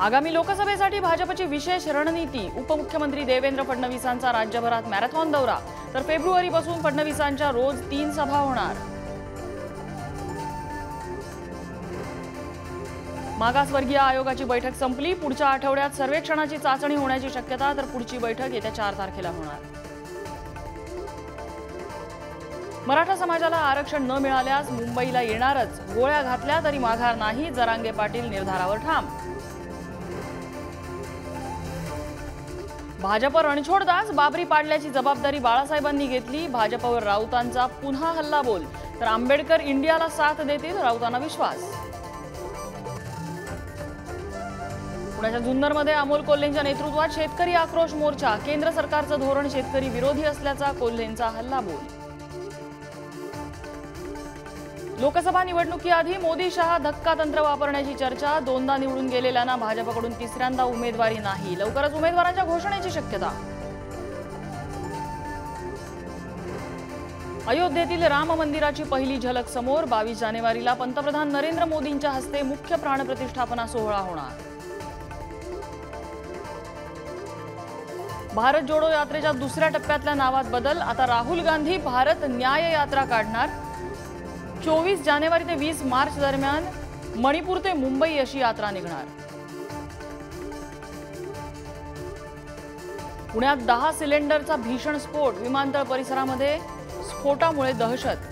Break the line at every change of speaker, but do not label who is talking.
आगामी लोकसभेसाठी भाजपची विशेष रणनीती। उपमुख्यमंत्री देवेंद्र फडणवीसांचा राज्यभरात मॅरेथॉन दौरा, तर फेब्रुवारीपासून फडणवीसांच्या रोज 3 सभा होणार। मागासवर्गीय आयोगाची बैठक संपली। पुढच्या आठवड्यात सर्वेक्षणाची चाचणी होण्याची शक्यता, तर पुढची बैठक येत्या 4 तारखेला होणार। मराठा समाजाला आरक्षण न मिळाल्यास मुंबईला येणारच, गोळ्या घातल्या तरी माघार नाही, जरांगे पाटील निर्धारावर ठाम। भाजप रणछोडदास, बाबरी पाडल्याची जबाबदारी बाळासाहेबांनी घेतली। भाजपवर राऊतांचा पुन्हा हल्लाबोल, तर आंबेडकर इंडियाला साथ देतील, राऊतांना विश्वास। पुण्याच्या जुन्नरमध्ये अमोल कोल्हेंच्या नेतृत्वात शेतकरी आक्रोश मोर्चा। केंद्र सरकारचं धोरण शेतकरी विरोधी असल्याचा कोल्हेंचा हल्लाबोल। लोकसभा निवडणुकीआधी मोदी शहा धक्का तंत्र वापरण्याची चर्चा। दोनदा निवडून गेलेल्यांना भाजपकडून तिसऱ्यांदा उमेदवारी नाही, लवकरच उमेदवारांच्या घोषणेची शक्यता। अयोध्येतील राम मंदिराची पहिली झलक समोर। 22 जानेवारीला पंतप्रधान नरेंद्र मोदींच्या हस्ते मुख्य प्राणप्रतिष्ठापना सोहळा होणार। भारत जोडो यात्रेच्या दुसऱ्या टप्प्यातल्या नावात बदल, आता राहुल गांधी भारत न्याय यात्रा काढणार। 24 जानेवारी ते 20 मार्च दरम्यान मणिपूर ते मुंबई अशी यात्रा निघणार। पुण्यात 10 सिलेंडरचा भीषण स्फोट, विमानतळ परिसरामध्ये स्फोटामुळे दहशत।